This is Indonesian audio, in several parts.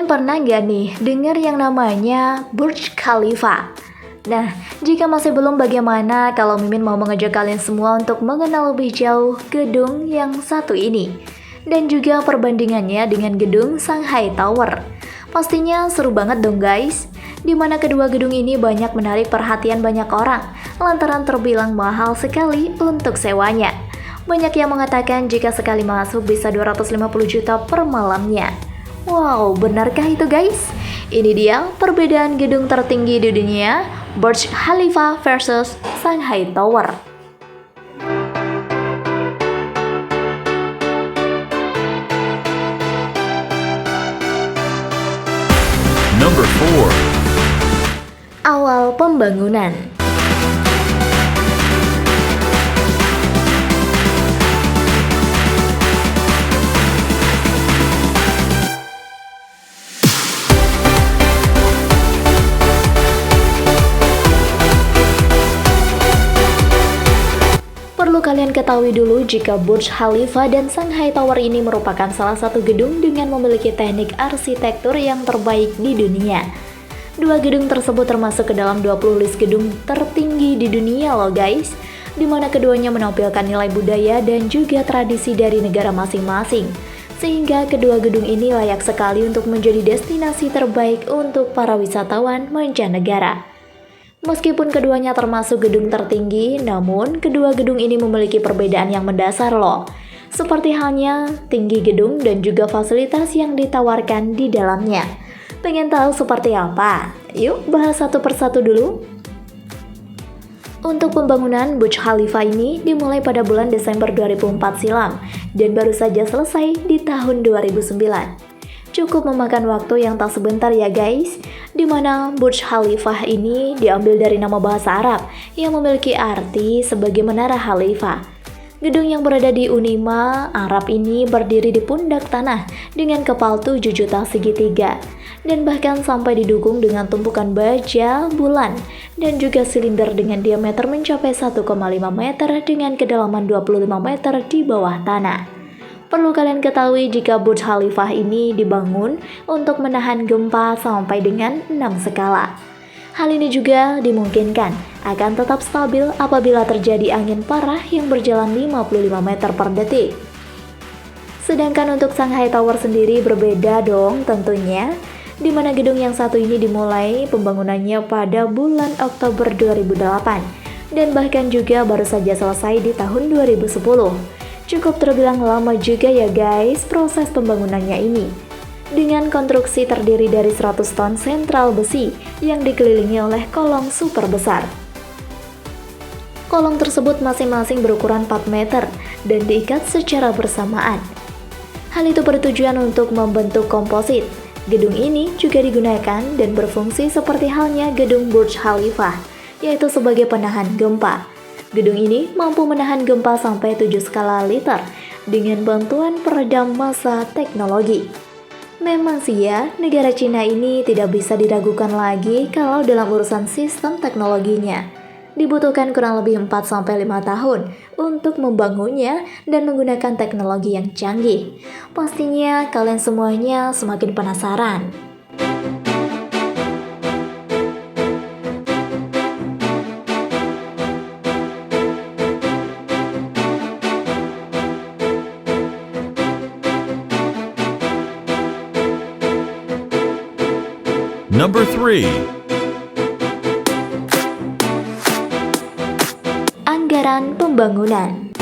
Kalian pernah nggak nih dengar yang namanya Burj Khalifa? Nah, jika masih belum, bagaimana kalau Mimin mau mengajak kalian semua untuk mengenal lebih jauh gedung yang satu ini dan juga perbandingannya dengan gedung Shanghai Tower. Pastinya seru banget dong guys, dimana kedua gedung ini banyak menarik perhatian banyak orang lantaran terbilang mahal sekali untuk sewanya. Banyak yang mengatakan jika sekali masuk bisa 250 juta per malamnya. Wow, benarkah itu guys? Ini dia perbedaan gedung tertinggi di dunia, Burj Khalifa versus Shanghai Tower. Number 4. Awal pembangunan. Perlu kalian ketahui dulu jika Burj Khalifa dan Shanghai Tower ini merupakan salah satu gedung dengan memiliki teknik arsitektur yang terbaik di dunia. Dua gedung tersebut termasuk ke dalam 20 list gedung tertinggi di dunia loh guys, dimana keduanya menampilkan nilai budaya dan juga tradisi dari negara masing-masing. Sehingga kedua gedung ini layak sekali untuk menjadi destinasi terbaik untuk para wisatawan mancanegara. Meskipun keduanya termasuk gedung tertinggi, namun kedua gedung ini memiliki perbedaan yang mendasar loh. Seperti halnya tinggi gedung dan juga fasilitas yang ditawarkan di dalamnya. Pengen tahu seperti apa? Yuk bahas satu persatu dulu. Untuk pembangunan Burj Khalifa ini dimulai pada bulan Desember 2004 silam dan baru saja selesai di tahun 2009. Cukup memakan waktu yang tak sebentar ya guys, dimana Burj Khalifa ini diambil dari nama bahasa Arab yang memiliki arti sebagai Menara Khalifah. Gedung yang berada di Unima, Arab ini berdiri di pundak tanah dengan kepal 7 juta segitiga dan bahkan sampai didukung dengan tumpukan baja, bulan, dan juga silinder dengan diameter mencapai 1,5 meter dengan kedalaman 25 meter di bawah tanah. Perlu kalian ketahui jika Burj Khalifa ini dibangun untuk menahan gempa sampai dengan 6 skala. Hal ini juga dimungkinkan akan tetap stabil apabila terjadi angin parah yang berjalan 55 meter per detik. Sedangkan untuk Shanghai Tower sendiri berbeda dong tentunya, di mana gedung yang satu ini dimulai pembangunannya pada bulan Oktober 2008 dan bahkan juga baru saja selesai di tahun 2010. Cukup terbilang lama juga ya guys proses pembangunannya ini. Dengan konstruksi terdiri dari 100 ton sentral besi yang dikelilingi oleh kolong super besar. Kolong tersebut masing-masing berukuran 4 meter dan diikat secara bersamaan. Hal itu bertujuan untuk membentuk komposit. Gedung ini juga digunakan dan berfungsi seperti halnya gedung Burj Khalifa, yaitu sebagai penahan gempa. Gedung ini mampu menahan gempa sampai 7 skala liter dengan bantuan peredam massa teknologi. Memang sih ya, negara Cina ini tidak bisa diragukan lagi kalau dalam urusan sistem teknologinya. Dibutuhkan kurang lebih 4-5 tahun untuk membangunnya dan menggunakan teknologi yang canggih. Pastinya kalian semuanya semakin penasaran. Number 3. Anggaran pembangunan.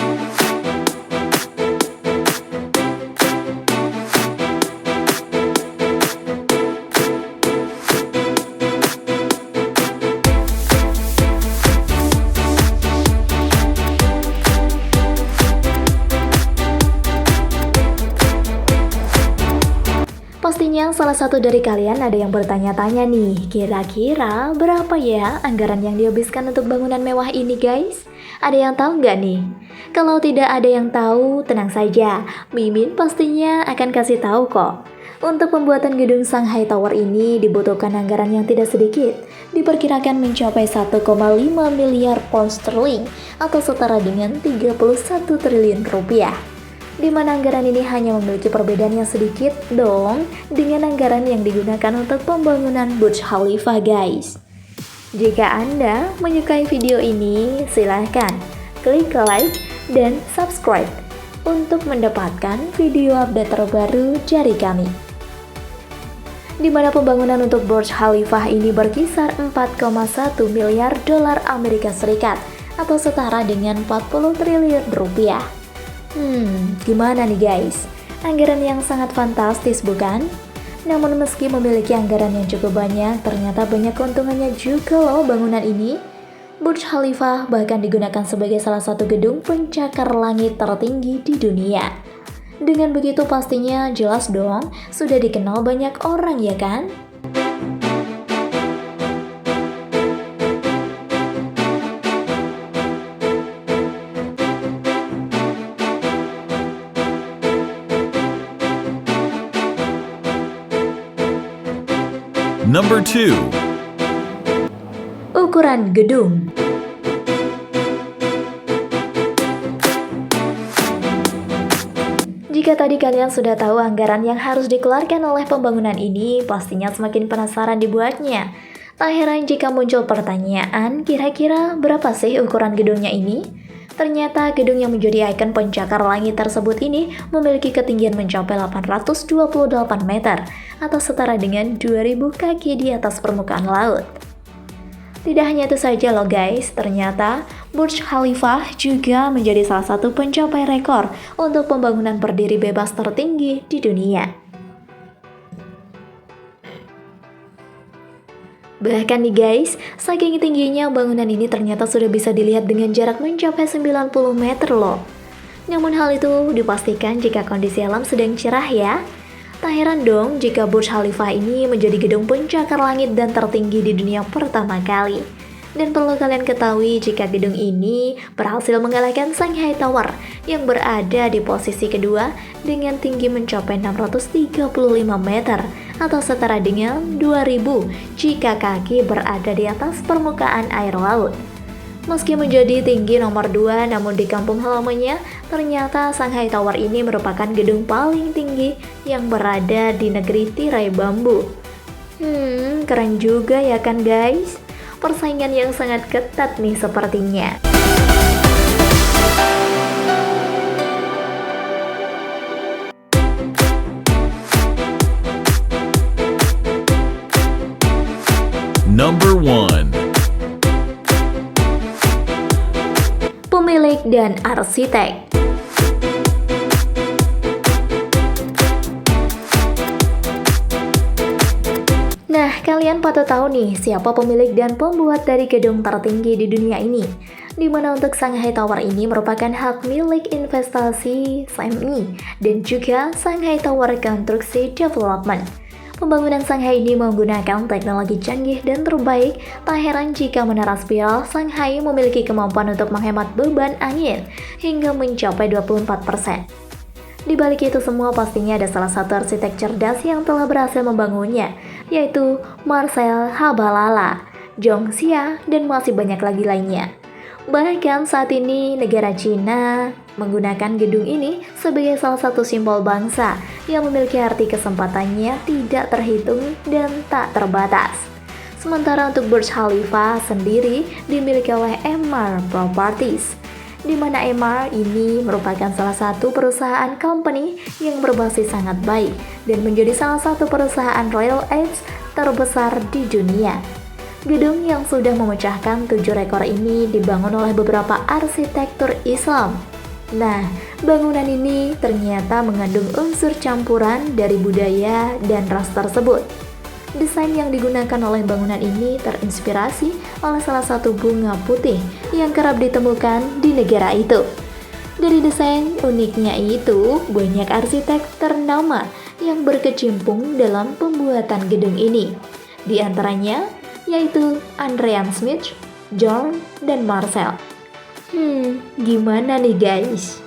Pastinya salah satu dari kalian ada yang bertanya-tanya nih, kira-kira berapa ya anggaran yang dihabiskan untuk bangunan mewah ini guys? Ada yang tahu nggak nih? Kalau tidak ada yang tahu, tenang saja, Mimin pastinya akan kasih tahu kok. Untuk pembuatan gedung Shanghai Tower ini dibutuhkan anggaran yang tidak sedikit, diperkirakan mencapai 1,5 miliar pound sterling atau setara dengan 31 triliun rupiah. di mana anggaran ini hanya memiliki perbedaan yang sedikit dong dengan anggaran yang digunakan untuk pembangunan Burj Khalifa guys. Jika Anda menyukai video ini, silahkan klik like dan subscribe untuk mendapatkan video update terbaru dari kami. Di mana pembangunan untuk Burj Khalifa ini berkisar 4,1 miliar dolar Amerika Serikat atau setara dengan 40 triliun rupiah. Gimana nih guys? Anggaran yang sangat fantastis bukan? Namun meski memiliki anggaran yang cukup banyak, ternyata banyak keuntungannya juga loh bangunan ini. Burj Khalifa bahkan digunakan sebagai salah satu gedung pencakar langit tertinggi di dunia. Dengan begitu pastinya jelas dong, sudah dikenal banyak orang ya kan? Number 2. Ukuran gedung. Jika tadi kalian sudah tahu anggaran yang harus dikeluarkan oleh pembangunan ini, pastinya semakin penasaran dibuatnya. Tak heran jika muncul pertanyaan, kira-kira berapa sih ukuran gedungnya ini? Ternyata gedung yang menjadi ikon pencakar langit tersebut ini memiliki ketinggian mencapai 828 meter atau setara dengan 2000 kaki di atas permukaan laut. Tidak hanya itu saja loh guys, ternyata Burj Khalifa juga menjadi salah satu pencapaian rekor untuk pembangunan berdiri bebas tertinggi di dunia. Bahkan nih guys, saking tingginya bangunan ini ternyata sudah bisa dilihat dengan jarak mencapai 90 meter loh. Namun hal itu dipastikan jika kondisi alam sedang cerah ya. Tak heran dong jika Burj Khalifa ini menjadi gedung pencakar langit dan tertinggi di dunia pertama kali. Dan perlu kalian ketahui jika gedung ini berhasil mengalahkan Shanghai Tower yang berada di posisi kedua dengan tinggi mencapai 635 meter atau setara dengan 2000 jika kaki berada di atas permukaan air laut. Meski menjadi tinggi nomor 2, namun di kampung halamannya, ternyata Shanghai Tower ini merupakan gedung paling tinggi yang berada di negeri tirai bambu. Keren juga ya kan guys? Persaingan yang sangat ketat nih sepertinya. Number 1. Pemilik dan arsitek. Nah, kalian patut tahu nih siapa pemilik dan pembuat dari gedung tertinggi di dunia ini. Di mana untuk Shanghai Tower ini merupakan hak milik investasi SME dan juga Shanghai Tower Construction Development. Pembangunan Shanghai ini menggunakan teknologi canggih dan terbaik. Tak heran jika menara spiral Shanghai memiliki kemampuan untuk menghemat beban angin hingga mencapai 24%. Di balik itu semua pastinya ada salah satu arsitek cerdas yang telah berhasil membangunnya, yaitu Marcel Habalala, Zhong Xia, dan masih banyak lagi lainnya. Bahkan saat ini negara Cina menggunakan gedung ini sebagai salah satu simbol bangsa yang memiliki arti kesempatannya tidak terhitung dan tak terbatas. Sementara untuk Burj Khalifa sendiri dimiliki oleh Emaar Properties, di mana Emaar ini merupakan salah satu perusahaan company yang berbasis sangat baik dan menjadi salah satu perusahaan real estate terbesar di dunia. Gedung yang sudah memecahkan 7 rekor ini dibangun oleh beberapa arsitektur Islam. Nah, bangunan ini ternyata mengandung unsur campuran dari budaya dan ras tersebut. Desain yang digunakan oleh bangunan ini terinspirasi oleh salah satu bunga putih yang kerap ditemukan di negara itu. Dari desain uniknya itu, banyak arsitek ternama yang berkecimpung dalam pembuatan gedung ini. Di antaranya, yaitu Andreas Schmidt, John, dan Marcel. Gimana nih guys?